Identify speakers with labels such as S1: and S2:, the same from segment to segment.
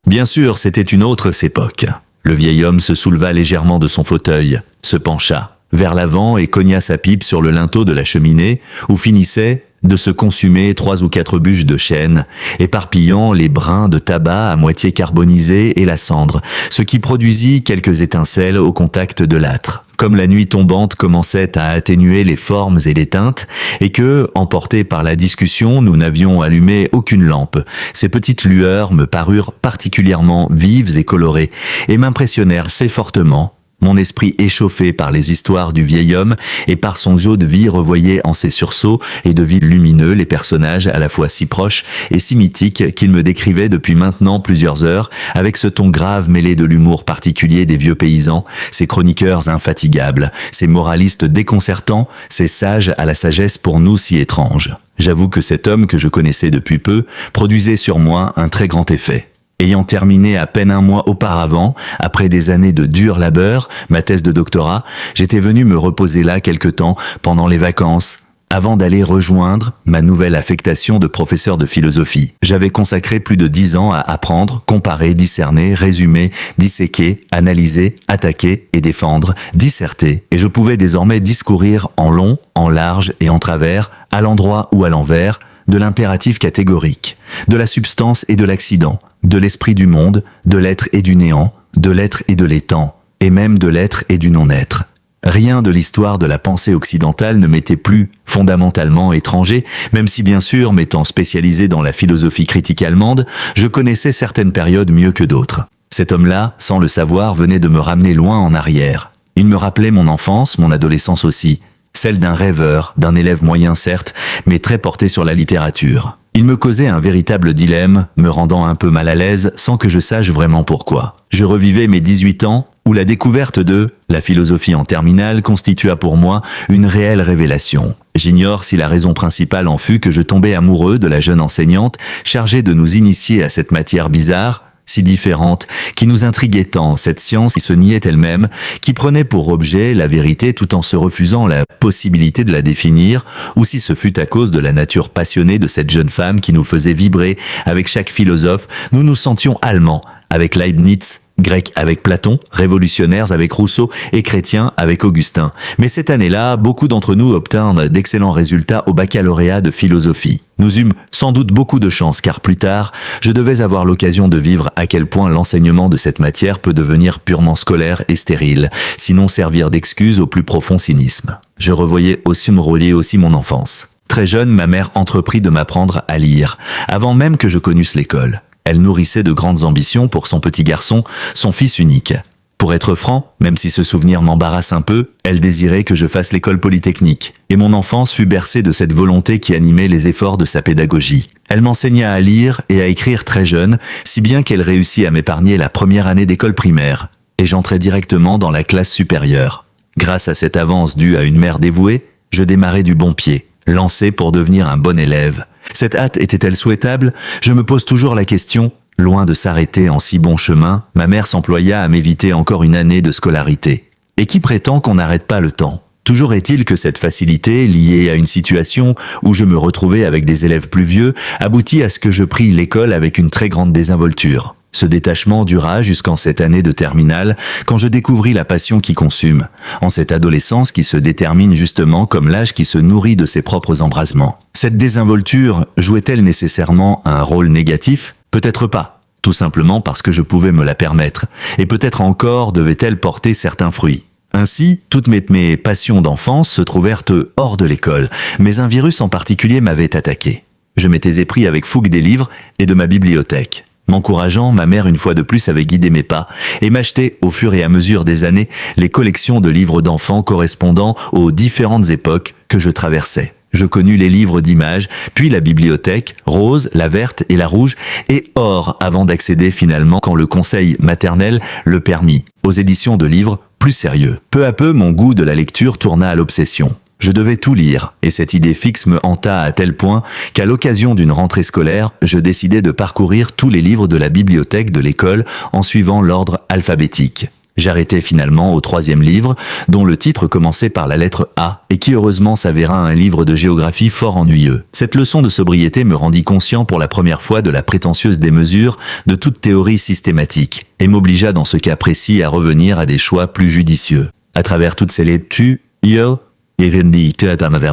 S1: Bien sûr, c'était une autre époque. Le vieil homme se souleva légèrement de son fauteuil, se pencha vers l'avant et cogna sa pipe sur le linteau de la cheminée où finissaient de se consumer 3 ou 4 bûches de chêne, éparpillant les brins de tabac à moitié carbonisés et la cendre, ce qui produisit quelques étincelles au contact de l'âtre. Comme la nuit tombante commençait à atténuer les formes et les teintes, et que, emportés par la discussion, nous n'avions allumé aucune lampe, ces petites lueurs me parurent particulièrement vives et colorées, et m'impressionnèrent assez fortement. Mon esprit échauffé par les histoires du vieil homme et par son eau de vie revoyait en ses sursauts et de vide lumineux les personnages à la fois si proches et si mythiques qu'il me décrivait depuis maintenant plusieurs heures avec ce ton grave mêlé de l'humour particulier des vieux paysans, ces chroniqueurs infatigables, ces moralistes déconcertants, ces sages à la sagesse pour nous si étrange. J'avoue que cet homme que je connaissais depuis peu produisait sur moi un très grand effet. Ayant terminé à peine 1 mois auparavant, après des années de dur labeur, ma thèse de doctorat, j'étais venu me reposer là quelque temps pendant les vacances, avant d'aller rejoindre ma nouvelle affectation de professeur de philosophie. J'avais consacré plus de 10 ans à apprendre, comparer, discerner, résumer, disséquer, analyser, attaquer et défendre, disserter, et je pouvais désormais discourir en long, en large et en travers, à l'endroit ou à l'envers, de l'impératif catégorique, de la substance et de l'accident, de l'esprit du monde, de l'être et du néant, de l'être et de l'étant, et même de l'être et du non-être. Rien de l'histoire de la pensée occidentale ne m'était plus fondamentalement étranger, même si bien sûr, m'étant spécialisé dans la philosophie critique allemande, je connaissais certaines périodes mieux que d'autres. Cet homme-là, sans le savoir, venait de me ramener loin en arrière. Il me rappelait mon enfance, mon adolescence aussi, celle d'un rêveur, d'un élève moyen certes, mais très porté sur la littérature. Il me causait un véritable dilemme, me rendant un peu mal à l'aise sans que je sache vraiment pourquoi. Je revivais mes 18 ans, où la découverte de la philosophie en terminale constitua pour moi une réelle révélation. J'ignore si la raison principale en fut que je tombais amoureux de la jeune enseignante chargée de nous initier à cette matière bizarre, si différente, qui nous intriguait tant, cette science qui se niait elle-même, qui prenait pour objet la vérité tout en se refusant la possibilité de la définir, ou si ce fut à cause de la nature passionnée de cette jeune femme qui nous faisait vibrer avec chaque philosophe, nous nous sentions allemands, avec Leibniz, grecs avec Platon, révolutionnaires avec Rousseau et chrétiens avec Augustin. Mais cette année-là, beaucoup d'entre nous obtinrent d'excellents résultats au baccalauréat de philosophie. Nous eûmes sans doute beaucoup de chance car plus tard, je devais avoir l'occasion de vivre à quel point l'enseignement de cette matière peut devenir purement scolaire et stérile, sinon servir d'excuse au plus profond cynisme. Je revoyais aussi me relier aussi mon enfance. Très jeune, ma mère entreprit de m'apprendre à lire, avant même que je connusse l'école. Elle nourrissait de grandes ambitions pour son petit garçon, son fils unique. Pour être franc, même si ce souvenir m'embarrasse un peu, elle désirait que je fasse l'école polytechnique. Et mon enfance fut bercée de cette volonté qui animait les efforts de sa pédagogie. Elle m'enseigna à lire et à écrire très jeune, si bien qu'elle réussit à m'épargner la première année d'école primaire. Et j'entrai directement dans la classe supérieure. Grâce à cette avance due à une mère dévouée, je démarrai du bon pied, lancé pour devenir un bon élève. Cette hâte était-elle souhaitable? Je me pose toujours la question. Loin de s'arrêter en si bon chemin, ma mère s'employa à m'éviter encore une année de scolarité. Et qui prétend qu'on n'arrête pas le temps? Toujours est-il que cette facilité, liée à une situation où je me retrouvais avec des élèves plus vieux, aboutit à ce que je pris l'école avec une très grande désinvolture. Ce détachement dura jusqu'en cette année de terminale, quand je découvris la passion qui consume, en cette adolescence qui se détermine justement comme l'âge qui se nourrit de ses propres embrasements. Cette désinvolture jouait-elle nécessairement un rôle négatif? Peut-être pas, tout simplement parce que je pouvais me la permettre, et peut-être encore devait-elle porter certains fruits. Ainsi, toutes mes passions d'enfance se trouvèrent hors de l'école, mais un virus en particulier m'avait attaqué. Je m'étais épris avec fougue des livres et de ma bibliothèque. M'encourageant, ma mère une fois de plus avait guidé mes pas et m'achetait au fur et à mesure des années les collections de livres d'enfants correspondant aux différentes époques que je traversais. Je connus les livres d'images, puis la bibliothèque, rose, la verte et la rouge, et or avant d'accéder finalement, quand le conseil maternel le permit, aux éditions de livres plus sérieux. Peu à peu, mon goût de la lecture tourna à l'obsession. Je devais tout lire, et cette idée fixe me hanta à tel point qu'à l'occasion d'une rentrée scolaire, je décidai de parcourir tous les livres de la bibliothèque de l'école en suivant l'ordre alphabétique. J'arrêtai finalement au 3e livre, dont le titre commençait par la lettre A, et qui heureusement s'avéra un livre de géographie fort ennuyeux. Cette leçon de sobriété me rendit conscient pour la première fois de la prétentieuse démesure de toute théorie systématique, et m'obligea dans ce cas précis à revenir à des choix plus judicieux. À travers toutes ces lectures,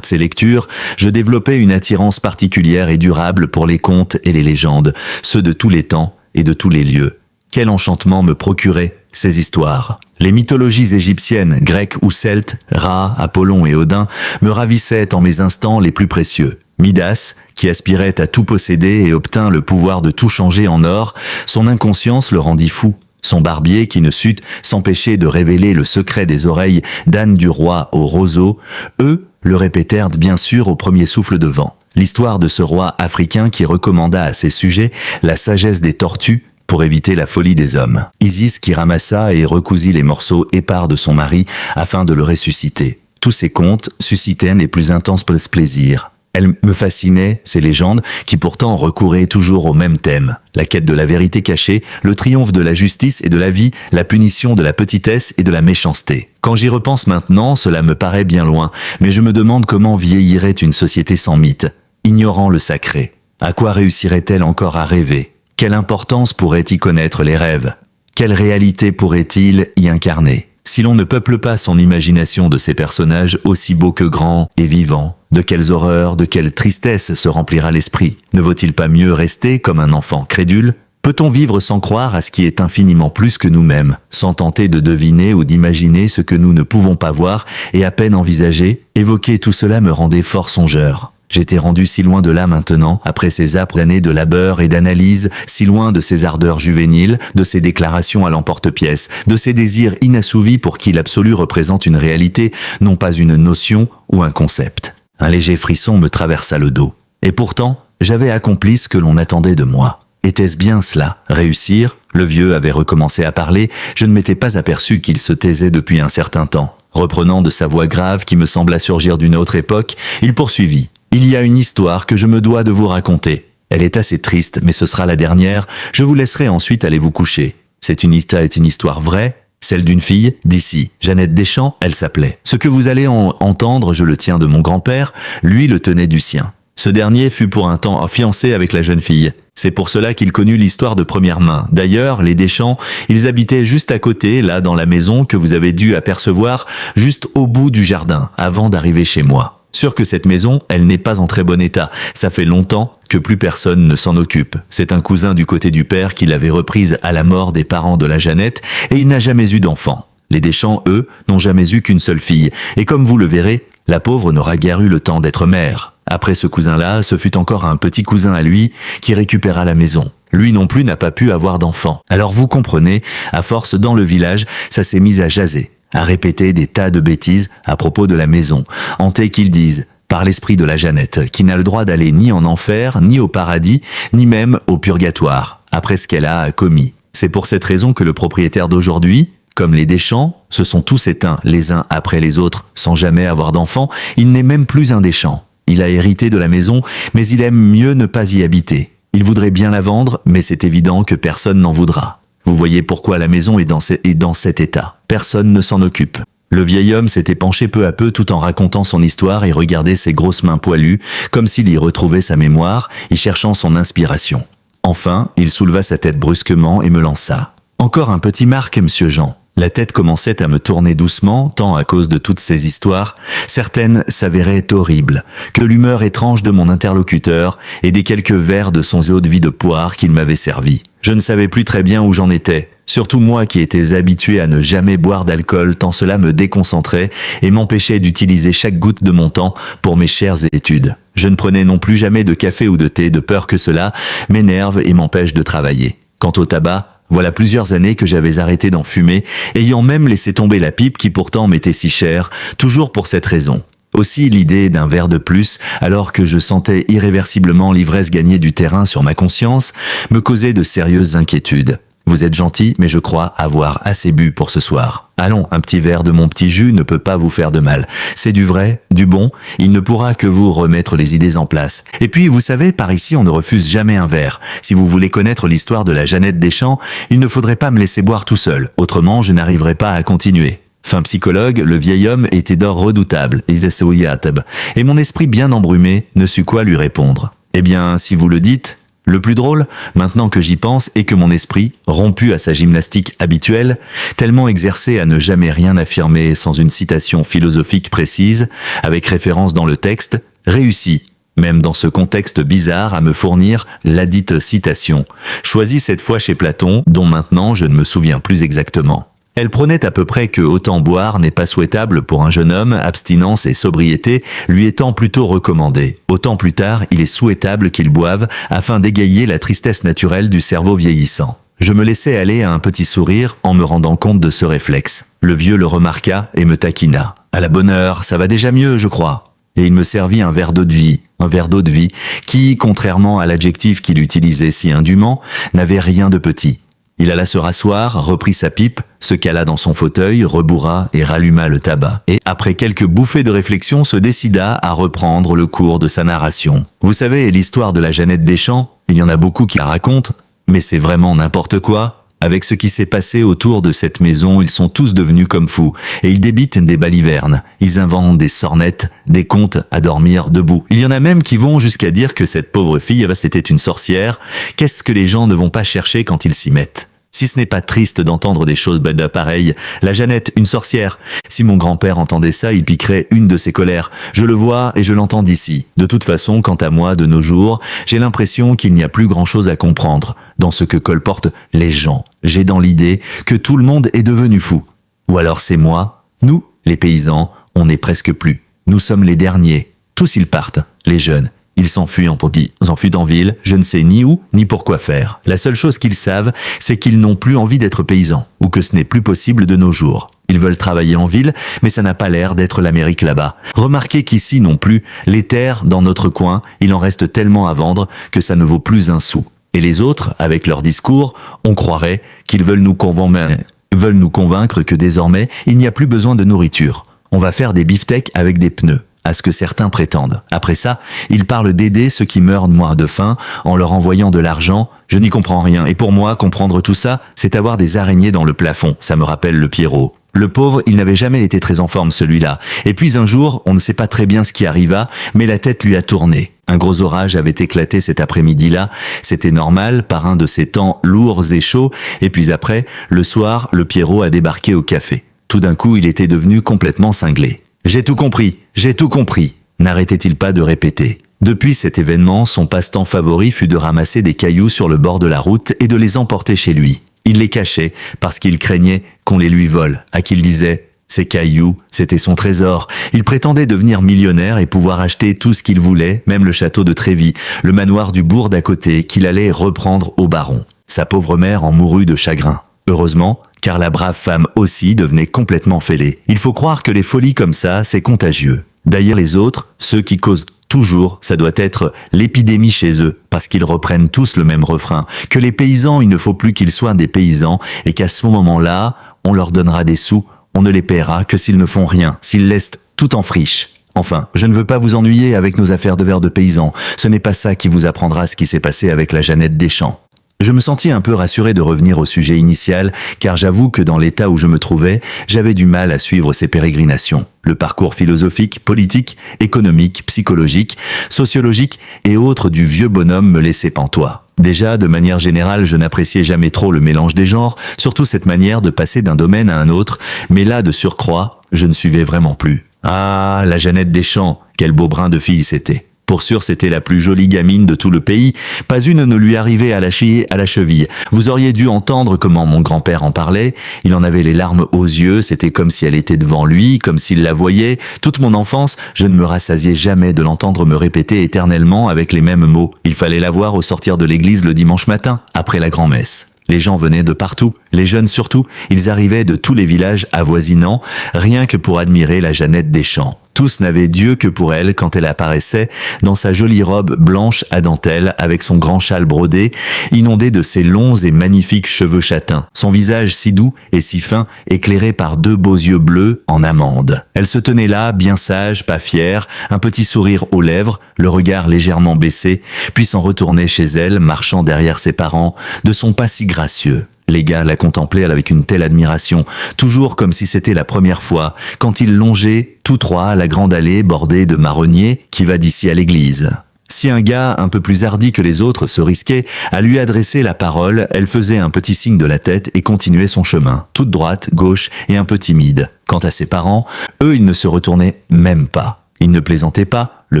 S1: ces lectures, je développais une attirance particulière et durable pour les contes et les légendes, ceux de tous les temps et de tous les lieux. Quel enchantement me procuraient ces histoires. Les mythologies égyptiennes, grecques ou celtes, Ra, Apollon et Odin, me ravissaient en mes instants les plus précieux. Midas, qui aspirait à tout posséder et obtint le pouvoir de tout changer en or, son inconscience le rendit fou. Son barbier, qui ne sut s'empêcher de révéler le secret des oreilles d'Anne du roi au roseau, eux le répétèrent bien sûr au premier souffle de vent. L'histoire de ce roi africain qui recommanda à ses sujets la sagesse des tortues pour éviter la folie des hommes. Isis qui ramassa et recousit les morceaux épars de son mari afin de le ressusciter. Tous ces contes suscitaient les plus intenses plaisirs. Elles me fascinaient, ces légendes, qui pourtant recouraient toujours au même thème. La quête de la vérité cachée, le triomphe de la justice et de la vie, la punition de la petitesse et de la méchanceté. Quand j'y repense maintenant, cela me paraît bien loin, mais je me demande comment vieillirait une société sans mythe, ignorant le sacré. À quoi réussirait-elle encore à rêver ? Quelle importance pourrait y connaître les rêves ? Quelle réalité pourrait-il y incarner ? Si l'on ne peuple pas son imagination de ces personnages aussi beaux que grands et vivants, de quelles horreurs, de quelle tristesse se remplira l'esprit ? Ne vaut-il pas mieux rester comme un enfant crédule ? Peut-on vivre sans croire à ce qui est infiniment plus que nous-mêmes, sans tenter de deviner ou d'imaginer ce que nous ne pouvons pas voir et à peine envisager ? Évoquer tout cela me rendait fort songeur. J'étais rendu si loin de là maintenant, après ces âpres années de labeur et d'analyse, si loin de ces ardeurs juvéniles, de ces déclarations à l'emporte-pièce, de ces désirs inassouvis pour qui l'absolu représente une réalité, non pas une notion ou un concept. Un léger frisson me traversa le dos. Et pourtant, j'avais accompli ce que l'on attendait de moi. Était-ce bien cela, réussir ? Le vieux avait recommencé à parler, je ne m'étais pas aperçu qu'il se taisait depuis un certain temps. Reprenant de sa voix grave qui me sembla surgir d'une autre époque, il poursuivit. Il y a une histoire que je me dois de vous raconter. Elle est assez triste, mais ce sera la dernière. Je vous laisserai ensuite aller vous coucher. C'est une histoire vraie, celle d'une fille d'ici. Jeannette Deschamps, elle s'appelait. Ce que vous allez entendre, je le tiens de mon grand-père, lui le tenait du sien. Ce dernier fut pour un temps fiancé avec la jeune fille. C'est pour cela qu'il connut l'histoire de première main. D'ailleurs, les Deschamps, ils habitaient juste à côté, là dans la maison que vous avez dû apercevoir, juste au bout du jardin, avant d'arriver chez moi. Sûr que cette maison, elle n'est pas en très bon état. Ça fait longtemps que plus personne ne s'en occupe. C'est un cousin du côté du père qui l'avait reprise à la mort des parents de la Jeannette et il n'a jamais eu d'enfant. Les Deschamps, eux, n'ont jamais eu qu'une seule fille. Et comme vous le verrez, la pauvre n'aura guère eu le temps d'être mère. Après ce cousin-là, ce fut encore un petit cousin à lui qui récupéra la maison. Lui non plus n'a pas pu avoir d'enfant. Alors vous comprenez, à force dans le village, ça s'est mis à jaser, à répéter des tas de bêtises à propos de la maison, hanté qu'ils disent, par l'esprit de la Jeannette, qui n'a le droit d'aller ni en enfer, ni au paradis, ni même au purgatoire, après ce qu'elle a commis. C'est pour cette raison que le propriétaire d'aujourd'hui, comme les Deschamps, se sont tous éteints les uns après les autres, sans jamais avoir d'enfants, il n'est même plus un Deschamps. Il a hérité de la maison, mais il aime mieux ne pas y habiter. Il voudrait bien la vendre, mais c'est évident que personne n'en voudra. Vous voyez pourquoi la maison est dans cet état. Personne ne s'en occupe. Le vieil homme s'était penché peu à peu tout en racontant son histoire et regardait ses grosses mains poilues, comme s'il y retrouvait sa mémoire, y cherchant son inspiration. Enfin, il souleva sa tête brusquement et me lança. « Encore un petit Marc, monsieur Jean. » La tête commençait à me tourner doucement, tant à cause de toutes ces histoires, certaines s'avéraient horribles, que l'humeur étrange de mon interlocuteur et des quelques verres de son eau-de-vie de poire qu'il m'avait servi. Je ne savais plus très bien où j'en étais, surtout moi qui étais habitué à ne jamais boire d'alcool tant cela me déconcentrait et m'empêchait d'utiliser chaque goutte de mon temps pour mes chères études. Je ne prenais non plus jamais de café ou de thé de peur que cela m'énerve et m'empêche de travailler. Quant au tabac, voilà plusieurs années que j'avais arrêté d'en fumer, ayant même laissé tomber la pipe qui pourtant m'était si chère, toujours pour cette raison. Aussi l'idée d'un verre de plus, alors que je sentais irréversiblement l'ivresse gagner du terrain sur ma conscience, me causait de sérieuses inquiétudes. Vous êtes gentil, mais je crois avoir assez bu pour ce soir. Allons, un petit verre de mon petit jus ne peut pas vous faire de mal. C'est du vrai, du bon, il ne pourra que vous remettre les idées en place. Et puis, vous savez, par ici, on ne refuse jamais un verre. Si vous voulez connaître l'histoire de la Jeannette Deschamps, il ne faudrait pas me laisser boire tout seul. Autrement, je n'arriverai pas à continuer. Fin psychologue, le vieil homme était d'or redoutable, et mon esprit bien embrumé ne sut quoi lui répondre. Eh bien, si vous le dites... Le plus drôle, maintenant que j'y pense, est que mon esprit, rompu à sa gymnastique habituelle, tellement exercé à ne jamais rien affirmer sans une citation philosophique précise, avec référence dans le texte, réussit, même dans ce contexte bizarre, à me fournir ladite citation, choisie cette fois chez Platon, dont maintenant je ne me souviens plus exactement. Elle prônait à peu près que autant boire n'est pas souhaitable pour un jeune homme, abstinence et sobriété lui étant plutôt recommandées. Autant plus tard, il est souhaitable qu'il boive afin d'égayer la tristesse naturelle du cerveau vieillissant. Je me laissai aller à un petit sourire en me rendant compte de ce réflexe. Le vieux le remarqua et me taquina. « À la bonne heure, ça va déjà mieux, je crois. » Et il me servit un verre d'eau de vie qui, contrairement à l'adjectif qu'il utilisait si indûment, n'avait rien de petit. Il alla se rasseoir, reprit sa pipe, se cala dans son fauteuil, rebourra et ralluma le tabac. Et, après quelques bouffées de réflexion, se décida à reprendre le cours de sa narration. Vous savez, l'histoire de la Jeannette Deschamps, il y en a beaucoup qui la racontent, mais c'est vraiment n'importe quoi. Avec ce qui s'est passé autour de cette maison, ils sont tous devenus comme fous, et ils débitent des balivernes. Ils inventent des sornettes, des contes à dormir debout. Il y en a même qui vont jusqu'à dire que cette pauvre fille, c'était une sorcière. Qu'est-ce que les gens ne vont pas chercher quand ils s'y mettent ? Si ce n'est pas triste d'entendre des choses pareilles, la Jeannette, une sorcière. Si mon grand-père entendait ça, il piquerait une de ses colères. Je le vois et je l'entends d'ici. De toute façon, quant à moi, de nos jours, j'ai l'impression qu'il n'y a plus grand-chose à comprendre dans ce que colportent les gens. J'ai dans l'idée que tout le monde est devenu fou. Ou alors c'est moi, nous, les paysans, on n'est presque plus. Nous sommes les derniers. Tous ils partent, les jeunes. Ils s'enfuient en ville, je ne sais ni où, ni pourquoi faire. La seule chose qu'ils savent, c'est qu'ils n'ont plus envie d'être paysans, ou que ce n'est plus possible de nos jours. Ils veulent travailler en ville, mais ça n'a pas l'air d'être l'Amérique là-bas. Remarquez qu'ici non plus, les terres, dans notre coin, il en reste tellement à vendre que ça ne vaut plus un sou. Et les autres, avec leur discours, on croirait qu'ils veulent nous convaincre que désormais, il n'y a plus besoin de nourriture. On va faire des beefsteaks avec des pneus. À ce que certains prétendent. Après ça, ils parlent d'aider ceux qui meurent de faim en leur envoyant de l'argent. Je n'y comprends rien. Et pour moi, comprendre tout ça, c'est avoir des araignées dans le plafond. Ça me rappelle le Pierrot. Le pauvre, il n'avait jamais été très en forme celui-là. Et puis un jour, on ne sait pas très bien ce qui arriva, mais la tête lui a tourné. Un gros orage avait éclaté cet après-midi-là. C'était normal, par un de ces temps lourds et chauds. Et puis après, le soir, le Pierrot a débarqué au café. Tout d'un coup, il était devenu complètement cinglé. J'ai tout compris, n'arrêtait-il pas de répéter. Depuis cet événement, son passe-temps favori fut de ramasser des cailloux sur le bord de la route et de les emporter chez lui. Il les cachait parce qu'il craignait qu'on les lui vole, à qui il disait « ces cailloux, c'était son trésor ». Il prétendait devenir millionnaire et pouvoir acheter tout ce qu'il voulait, même le château de Trévis, le manoir du bourg d'à côté, qu'il allait reprendre au baron. Sa pauvre mère en mourut de chagrin. Heureusement, car la brave femme aussi devenait complètement fêlée. Il faut croire que les folies comme ça, c'est contagieux. D'ailleurs les autres, ceux qui causent toujours, ça doit être l'épidémie chez eux, parce qu'ils reprennent tous le même refrain, que les paysans, il ne faut plus qu'ils soient des paysans, et qu'à ce moment-là, on leur donnera des sous, on ne les paiera que s'ils ne font rien, s'ils laissent tout en friche. Enfin, je ne veux pas vous ennuyer avec nos affaires de verre de paysans, ce n'est pas ça qui vous apprendra ce qui s'est passé avec la Jeannette Deschamps. Je me sentis un peu rassuré de revenir au sujet initial, car j'avoue que dans l'état où je me trouvais, j'avais du mal à suivre ces pérégrinations. Le parcours philosophique, politique, économique, psychologique, sociologique et autres du vieux bonhomme me laissait pantois. Déjà, de manière générale, je n'appréciais jamais trop le mélange des genres, surtout cette manière de passer d'un domaine à un autre, mais là, de surcroît, je ne suivais vraiment plus. Ah, la Jeannette Deschamps, quel beau brin de fille c'était. Pour sûr, c'était la plus jolie gamine de tout le pays. Pas une ne lui arrivait à la cheville. Vous auriez dû entendre comment mon grand-père en parlait. Il en avait les larmes aux yeux. C'était comme si elle était devant lui, comme s'il la voyait. Toute mon enfance, je ne me rassasiais jamais de l'entendre me répéter éternellement avec les mêmes mots. Il fallait la voir au sortir de l'église le dimanche matin, après la grand-messe. Les gens venaient de partout, les jeunes surtout. Ils arrivaient de tous les villages avoisinants, rien que pour admirer la Jeannette Deschamps. Tous n'avaient d'yeux que pour elle quand elle apparaissait dans sa jolie robe blanche à dentelle avec son grand châle brodé, inondé de ses longs et magnifiques cheveux châtains, son visage si doux et si fin, éclairé par deux beaux yeux bleus en amande. Elle se tenait là, bien sage, pas fière, un petit sourire aux lèvres, le regard légèrement baissé, puis s'en retournait chez elle, marchant derrière ses parents, de son pas si gracieux. Les gars la contemplaient avec une telle admiration, toujours comme si c'était la première fois, quand ils longeaient, tous trois, la grande allée bordée de marronniers qui va d'ici à l'église. Si un gars un peu plus hardi que les autres se risquait à lui adresser la parole, elle faisait un petit signe de la tête et continuait son chemin, toute droite, gauche et un peu timide. Quant à ses parents, eux, ils ne se retournaient même pas. Il ne plaisantait pas, le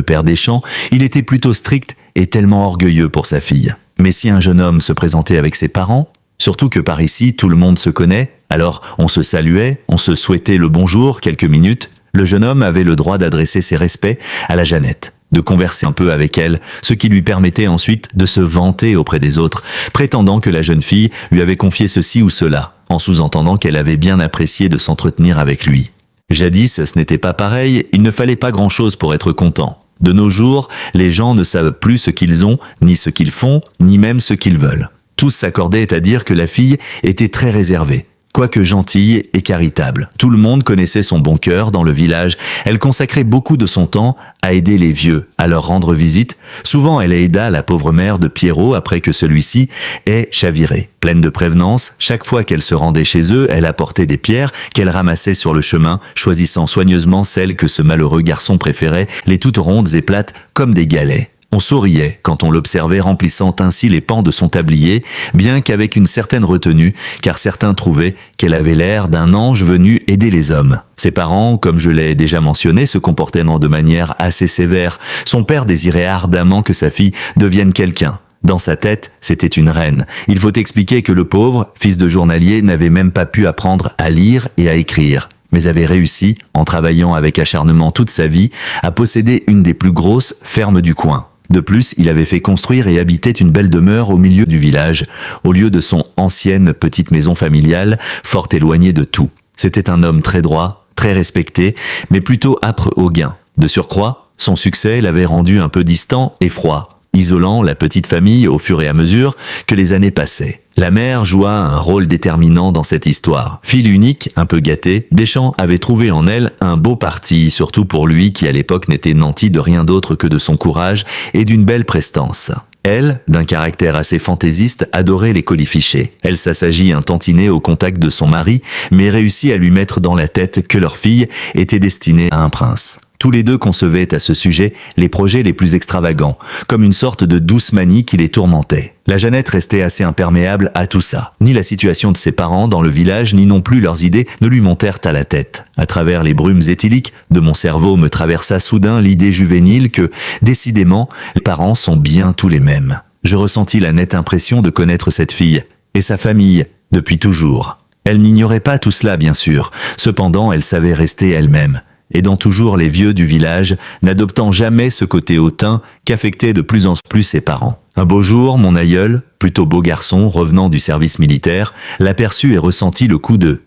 S1: père Deschamps, il était plutôt strict et tellement orgueilleux pour sa fille. Mais si un jeune homme se présentait avec ses parents, surtout que par ici, tout le monde se connaît, alors on se saluait, on se souhaitait le bonjour quelques minutes, le jeune homme avait le droit d'adresser ses respects à la Jeannette, de converser un peu avec elle, ce qui lui permettait ensuite de se vanter auprès des autres, prétendant que la jeune fille lui avait confié ceci ou cela, en sous-entendant qu'elle avait bien apprécié de s'entretenir avec lui. Jadis, ce n'était pas pareil, il ne fallait pas grand-chose pour être content. De nos jours, les gens ne savent plus ce qu'ils ont, ni ce qu'ils font, ni même ce qu'ils veulent. Tous s'accordaient à dire que la fille était très réservée, quoique gentille et charitable. Tout le monde connaissait son bon cœur dans le village. Elle consacrait beaucoup de son temps à aider les vieux, à leur rendre visite. Souvent, elle aida la pauvre mère de Pierrot après que celui-ci ait chaviré. Pleine de prévenance, chaque fois qu'elle se rendait chez eux, elle apportait des pierres qu'elle ramassait sur le chemin, choisissant soigneusement celles que ce malheureux garçon préférait, les toutes rondes et plates comme des galets. On souriait quand on l'observait remplissant ainsi les pans de son tablier, bien qu'avec une certaine retenue, car certains trouvaient qu'elle avait l'air d'un ange venu aider les hommes. Ses parents, comme je l'ai déjà mentionné, se comportaient de manière assez sévère. Son père désirait ardemment que sa fille devienne quelqu'un. Dans sa tête, c'était une reine. Il faut expliquer que le pauvre, fils de journalier, n'avait même pas pu apprendre à lire et à écrire, mais avait réussi, en travaillant avec acharnement toute sa vie, à posséder une des plus grosses fermes du coin. De plus, il avait fait construire et habitait une belle demeure au milieu du village, au lieu de son ancienne petite maison familiale, fort éloignée de tout. C'était un homme très droit, très respecté, mais plutôt âpre au gain. De surcroît, son succès l'avait rendu un peu distant et froid, isolant la petite famille au fur et à mesure que les années passaient. La mère joua un rôle déterminant dans cette histoire. Fille unique, un peu gâtée, Deschamps avait trouvé en elle un beau parti, surtout pour lui qui à l'époque n'était nanti de rien d'autre que de son courage et d'une belle prestance. Elle, d'un caractère assez fantaisiste, adorait les colifichets. Elle s'assagit un tantinet au contact de son mari, mais réussit à lui mettre dans la tête que leur fille était destinée à un prince. Tous les deux concevaient à ce sujet les projets les plus extravagants, comme une sorte de douce manie qui les tourmentait. La Jeannette restait assez imperméable à tout ça. Ni la situation de ses parents dans le village, ni non plus leurs idées ne lui montèrent à la tête. À travers les brumes éthyliques de mon cerveau me traversa soudain l'idée juvénile que, décidément, les parents sont bien tous les mêmes. Je ressentis la nette impression de connaître cette fille, et sa famille, depuis toujours. Elle n'ignorait pas tout cela, bien sûr. Cependant, elle savait rester elle-même, aidant toujours les vieux du village, n'adoptant jamais ce côté hautain qu'affectaient de plus en plus ses parents. Un beau jour, mon aïeul, plutôt beau garçon, revenant du service militaire, l'aperçut et ressentit le coup de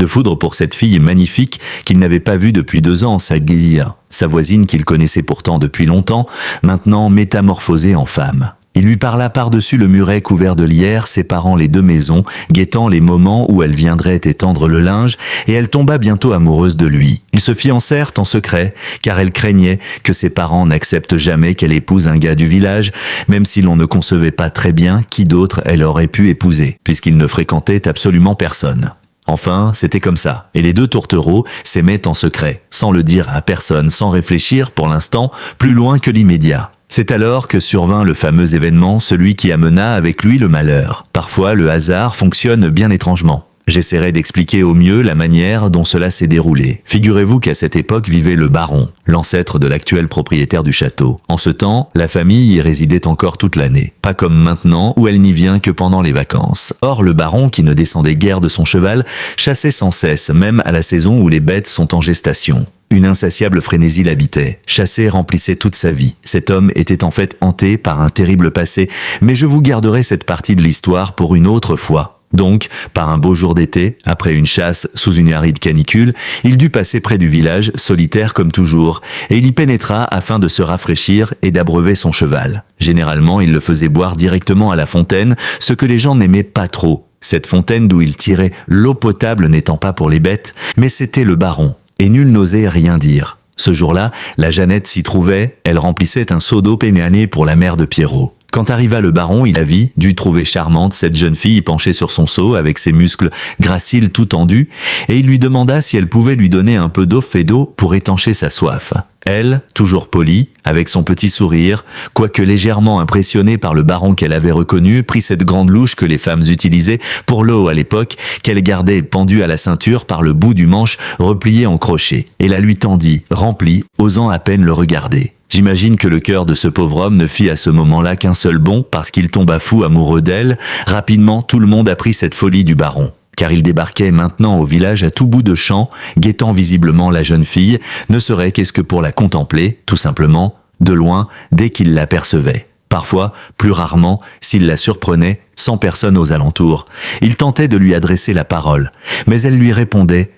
S1: foudre pour cette fille magnifique qu'il n'avait pas vue depuis 2 ans, sa Gézia, sa voisine qu'il connaissait pourtant depuis longtemps, maintenant métamorphosée en femme. Il lui parla par-dessus le muret couvert de lierre, séparant les 2 maisons, guettant les moments où elle viendrait étendre le linge, et elle tomba bientôt amoureuse de lui. Ils se fiancèrent en secret, car elle craignait que ses parents n'acceptent jamais qu'elle épouse un gars du village, même si l'on ne concevait pas très bien qui d'autre elle aurait pu épouser, puisqu'il ne fréquentait absolument personne. Enfin, c'était comme ça, et les 2 tourtereaux s'aimaient en secret, sans le dire à personne, sans réfléchir, pour l'instant, plus loin que l'immédiat. C'est alors que survint le fameux événement, celui qui amena avec lui le malheur. Parfois, le hasard fonctionne bien étrangement. J'essaierai d'expliquer au mieux la manière dont cela s'est déroulé. Figurez-vous qu'à cette époque vivait le baron, l'ancêtre de l'actuel propriétaire du château. En ce temps, la famille y résidait encore toute l'année. Pas comme maintenant, où elle n'y vient que pendant les vacances. Or, le baron, qui ne descendait guère de son cheval, chassait sans cesse, même à la saison où les bêtes sont en gestation. Une insatiable frénésie l'habitait. Chasser remplissait toute sa vie. Cet homme était en fait hanté par un terrible passé, mais je vous garderai cette partie de l'histoire pour une autre fois. Donc, par un beau jour d'été, après une chasse sous une aride canicule, il dut passer près du village, solitaire comme toujours, et il y pénétra afin de se rafraîchir et d'abreuver son cheval. Généralement, il le faisait boire directement à la fontaine, ce que les gens n'aimaient pas trop. Cette fontaine d'où il tirait l'eau potable n'étant pas pour les bêtes, mais c'était le baron, et nul n'osait rien dire. Ce jour-là, la Jeannette s'y trouvait, elle remplissait un seau d'eau péméanée pour la mère de Pierrot. Quand arriva le baron, il la vit, dut trouver charmante cette jeune fille penchée sur son seau avec ses muscles graciles tout tendus, et il lui demanda si elle pouvait lui donner un peu d'eau fait d'eau pour étancher sa soif. Elle, toujours polie, avec son petit sourire, quoique légèrement impressionnée par le baron qu'elle avait reconnu, prit cette grande louche que les femmes utilisaient pour l'eau à l'époque, qu'elle gardait pendue à la ceinture par le bout du manche replié en crochet, et la lui tendit, remplie, osant à peine le regarder. J'imagine que le cœur de ce pauvre homme ne fit à ce moment-là qu'un seul bond parce qu'il tomba fou amoureux d'elle. Rapidement, tout le monde apprit cette folie du baron. Car il débarquait maintenant au village à tout bout de champ, guettant visiblement la jeune fille, ne serait qu'est-ce que pour la contempler, tout simplement, de loin, dès qu'il l'apercevait. Parfois, plus rarement, s'il la surprenait, sans personne aux alentours. Il tentait de lui adresser la parole, mais elle lui répondait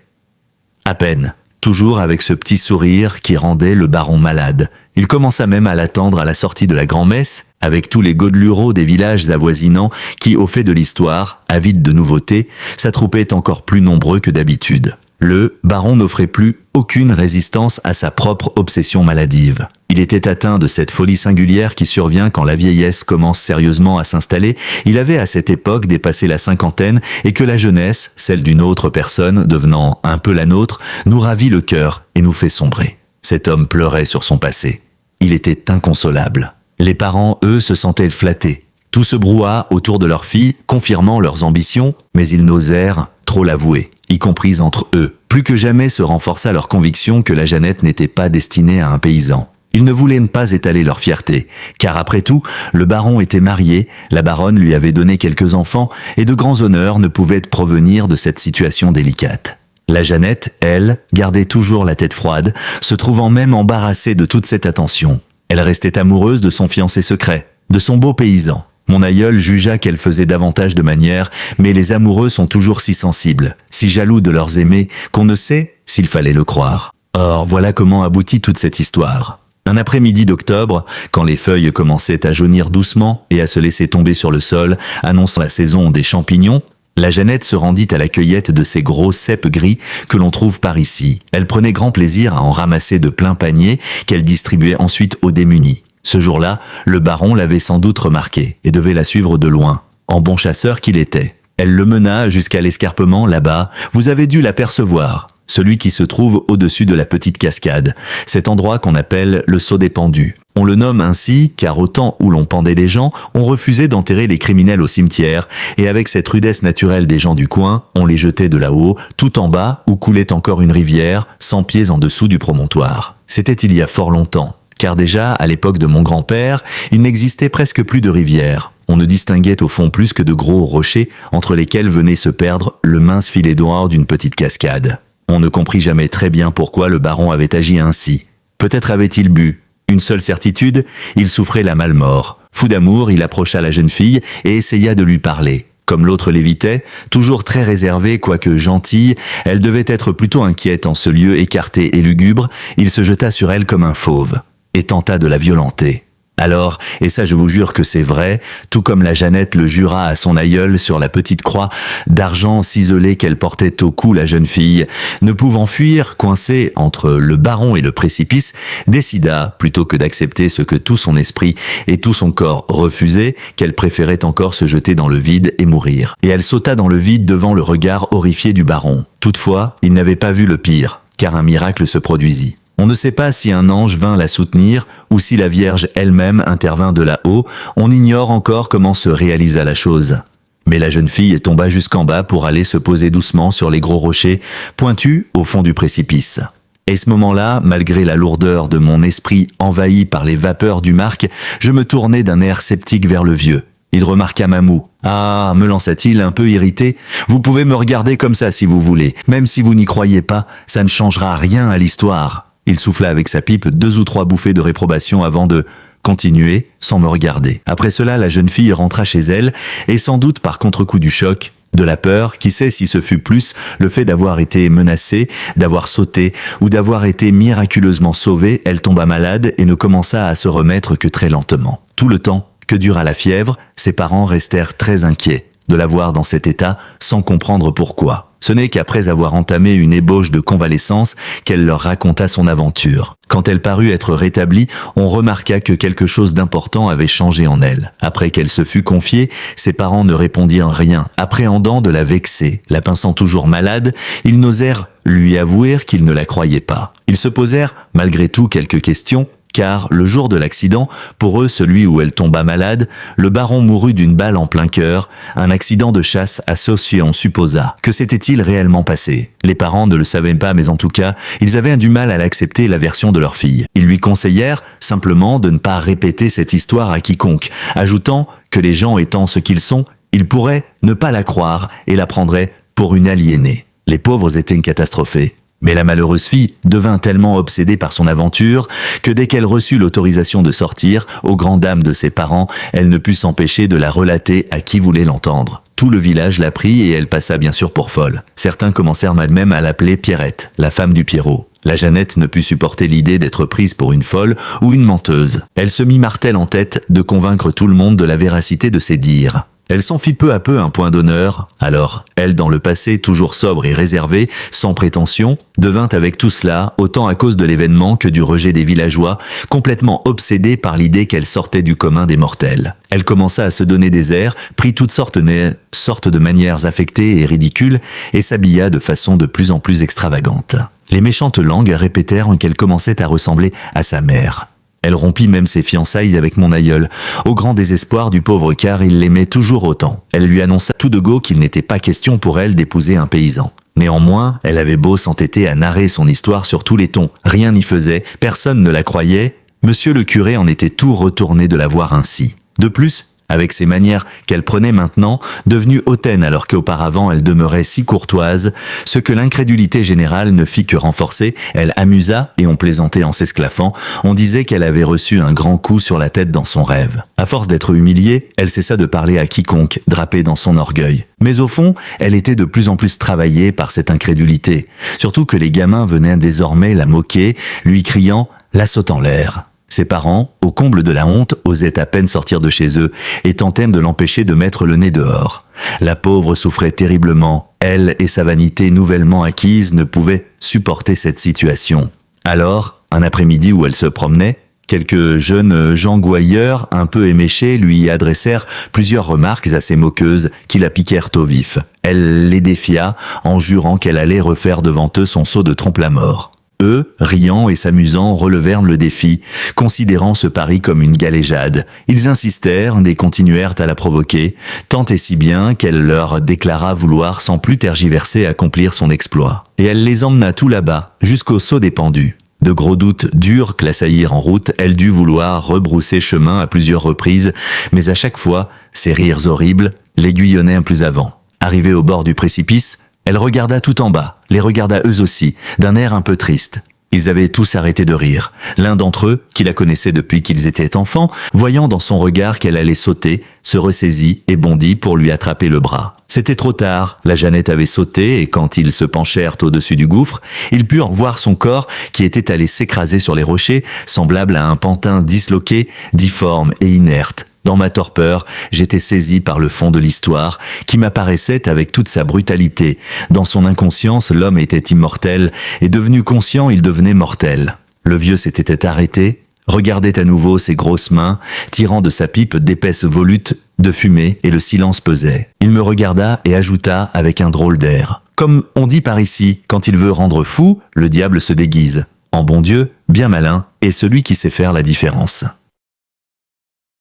S1: à peine. Toujours avec ce petit sourire qui rendait le baron malade. Il commença même à l'attendre à la sortie de la grand-messe, avec tous les godelureaux des villages avoisinants qui, au fait de l'histoire, avides de nouveautés, s'attroupaient encore plus nombreux que d'habitude. Le baron n'offrait plus aucune résistance à sa propre obsession maladive. Il était atteint de cette folie singulière qui survient quand la vieillesse commence sérieusement à s'installer. Il avait à cette époque dépassé la cinquantaine et que la jeunesse, celle d'une autre personne devenant un peu la nôtre, nous ravit le cœur et nous fait sombrer. Cet homme pleurait sur son passé. Il était inconsolable. Les parents, eux, se sentaient flattés. Tout se broua autour de leur fille, confirmant leurs ambitions, mais ils n'osèrent trop l'avouer, y compris entre eux. Plus que jamais se renforça leur conviction que la Jeannette n'était pas destinée à un paysan. Ils ne voulaient pas étaler leur fierté, car après tout, le baron était marié, la baronne lui avait donné quelques enfants, et de grands honneurs ne pouvaient provenir de cette situation délicate. La Jeannette, elle, gardait toujours la tête froide, se trouvant même embarrassée de toute cette attention. Elle restait amoureuse de son fiancé secret, de son beau paysan. Mon aïeul jugea qu'elle faisait davantage de manières, mais les amoureux sont toujours si sensibles, si jaloux de leurs aimés, qu'on ne sait s'il fallait le croire. Or, voilà comment aboutit toute cette histoire. Un après-midi d'octobre, quand les feuilles commençaient à jaunir doucement et à se laisser tomber sur le sol, annonçant la saison des champignons, la Jeannette se rendit à la cueillette de ces gros cèpes gris que l'on trouve par ici. Elle prenait grand plaisir à en ramasser de plein panier qu'elle distribuait ensuite aux démunis. Ce jour-là, le baron l'avait sans doute remarqué et devait la suivre de loin, en bon chasseur qu'il était. Elle le mena jusqu'à l'escarpement là-bas, vous avez dû l'apercevoir, celui qui se trouve au-dessus de la petite cascade, cet endroit qu'on appelle le saut des pendus. On le nomme ainsi car au temps où l'on pendait les gens, on refusait d'enterrer les criminels au cimetière, et avec cette rudesse naturelle des gens du coin, on les jetait de là-haut, tout en bas où coulait encore une rivière, 100 pieds en dessous du promontoire. C'était il y a fort longtemps. Car déjà, à l'époque de mon grand-père, il n'existait presque plus de rivière. On ne distinguait au fond plus que de gros rochers entre lesquels venait se perdre le mince filet noir d'une petite cascade. On ne comprit jamais très bien pourquoi le baron avait agi ainsi. Peut-être avait-il bu. Une seule certitude, il souffrait la malmort. Fou d'amour, il approcha la jeune fille et essaya de lui parler. Comme l'autre l'évitait, toujours très réservée quoique gentille, elle devait être plutôt inquiète en ce lieu écarté et lugubre, il se jeta sur elle comme un fauve et tenta de la violenter. Alors, et ça je vous jure que c'est vrai, tout comme la Jeannette le jura à son aïeul sur la petite croix d'argent ciselée qu'elle portait au cou la jeune fille, ne pouvant fuir, coincée entre le baron et le précipice, décida, plutôt que d'accepter ce que tout son esprit et tout son corps refusaient, qu'elle préférait encore se jeter dans le vide et mourir. Et elle sauta dans le vide devant le regard horrifié du baron. Toutefois, il n'avait pas vu le pire, car un miracle se produisit. On ne sait pas si un ange vint la soutenir ou si la Vierge elle-même intervint de là-haut, on ignore encore comment se réalisa la chose. Mais la jeune fille tomba jusqu'en bas pour aller se poser doucement sur les gros rochers, pointus au fond du précipice. Et ce moment-là, malgré la lourdeur de mon esprit envahi par les vapeurs du marc, je me tournai d'un air sceptique vers le vieux. Il remarqua ma moue. « Ah » me lança-t-il un peu irrité, « vous pouvez me regarder comme ça si vous voulez. Même si vous n'y croyez pas, ça ne changera rien à l'histoire. » Il souffla avec sa pipe 2 ou 3 bouffées de réprobation avant de continuer sans me regarder. Après cela, la jeune fille rentra chez elle et sans doute par contre-coup du choc, De la peur, qui sait si ce fut plus le fait d'avoir été menacée, d'avoir sauté ou d'avoir été miraculeusement sauvée, elle tomba malade et ne commença à se remettre que très lentement. Tout le temps que dura la fièvre, ses parents restèrent très inquiets de la voir dans cet état sans comprendre pourquoi. Ce n'est qu'après avoir entamé une ébauche de convalescence qu'elle leur raconta son aventure. Quand elle parut être rétablie, on remarqua que quelque chose d'important avait changé en elle. Après qu'elle se fut confiée, ses parents ne répondirent rien, appréhendant de la vexer. La pensant toujours malade, ils n'osèrent lui avouer qu'ils ne la croyaient pas. Ils se posèrent, malgré tout, quelques questions, car le jour de l'accident, pour eux celui où elle tomba malade, le baron mourut d'une balle en plein cœur, un accident de chasse associé on supposa. Que s'était-il réellement passé? Les parents ne le savaient pas, mais en tout cas, ils avaient du mal à l'accepter la version de leur fille. Ils lui conseillèrent simplement de ne pas répéter cette histoire à quiconque, ajoutant que les gens étant ce qu'ils sont, ils pourraient ne pas la croire et la prendraient pour une aliénée. Les pauvres étaient catastrophés. Mais la malheureuse fille devint tellement obsédée par son aventure que dès qu'elle reçut l'autorisation de sortir, aux grandes dames de ses parents, elle ne put s'empêcher de la relater à qui voulait l'entendre. Tout le village l'apprit et elle passa bien sûr pour folle. Certains commencèrent même à l'appeler Pierrette, la femme du Pierrot. La Jeannette ne put supporter l'idée d'être prise pour une folle ou une menteuse. Elle se mit martel en tête de convaincre tout le monde de la véracité de ses dires. Elle s'en fit peu à peu un point d'honneur, alors, elle dans le passé toujours sobre et réservée, sans prétention, devint avec tout cela, autant à cause de l'événement que du rejet des villageois, complètement obsédée par l'idée qu'elle sortait du commun des mortels. Elle commença à se donner des airs, prit toutes sortes de manières affectées et ridicules, et s'habilla de façon de plus en plus extravagante. Les méchantes langues répétèrent qu'elle commençait à ressembler à sa mère. Elle rompit même ses fiançailles avec mon aïeul, au grand désespoir du pauvre car il l'aimait toujours autant. Elle lui annonça tout de go qu'il n'était pas question pour elle d'épouser un paysan. Néanmoins, elle avait beau s'entêter à narrer son histoire sur tous les tons, rien n'y faisait, personne ne la croyait, monsieur le curé en était tout retourné de la voir ainsi. De plus, avec ses manières qu'elle prenait maintenant, devenue hautaine alors qu'auparavant elle demeurait si courtoise, ce que l'incrédulité générale ne fit que renforcer, elle amusa et on plaisantait en s'esclaffant, on disait qu'elle avait reçu un grand coup sur la tête dans son rêve. À force d'être humiliée, elle cessa de parler à quiconque, drapée dans son orgueil. Mais au fond, elle était de plus en plus travaillée par cette incrédulité, surtout que les gamins venaient désormais la moquer, lui criant « la saute en l'air ». Ses parents, au comble de la honte, osaient à peine sortir de chez eux et tentèrent de l'empêcher de mettre le nez dehors. La pauvre souffrait terriblement. Elle et sa vanité nouvellement acquise ne pouvaient supporter cette situation. Alors, un après-midi où elle se promenait, quelques jeunes gens gouailleurs, un peu éméchés, lui adressèrent plusieurs remarques assez moqueuses qui la piquèrent au vif. Elle les défia en jurant qu'elle allait refaire devant eux son saut de trompe-la-mort. Eux, riant et s'amusant, relevèrent le défi, considérant ce pari comme une galéjade. Ils insistèrent et continuèrent à la provoquer, tant et si bien qu'elle leur déclara vouloir sans plus tergiverser accomplir son exploit. Et elle les emmena tout là-bas, jusqu'au saut des pendus. De gros doutes durs l'assaillirent en route, elle dut vouloir rebrousser chemin à plusieurs reprises, mais à chaque fois, ces rires horribles l'aiguillonnaient plus avant. Arrivée au bord du précipice, elle regarda tout en bas, les regarda eux aussi, d'un air un peu triste. Ils avaient tous arrêté de rire. L'un d'entre eux, qui la connaissait depuis qu'ils étaient enfants, voyant dans son regard qu'elle allait sauter, se ressaisit et bondit pour lui attraper le bras. C'était trop tard, la Jeannette avait sauté et quand ils se penchèrent au-dessus du gouffre, ils purent voir son corps qui était allé s'écraser sur les rochers, semblable à un pantin disloqué, difforme et inerte. Dans ma torpeur, j'étais saisi par le fond de l'histoire, qui m'apparaissait avec toute sa brutalité. Dans son inconscience, l'homme était immortel, et devenu conscient, il devenait mortel. Le vieux s'était arrêté, regardait à nouveau ses grosses mains, tirant de sa pipe d'épaisses volutes de fumée, et le silence pesait. Il me regarda et ajouta avec un drôle d'air. Comme on dit par ici, quand il veut rendre fou, le diable se déguise. En bon Dieu, bien malin, et celui qui sait faire la différence.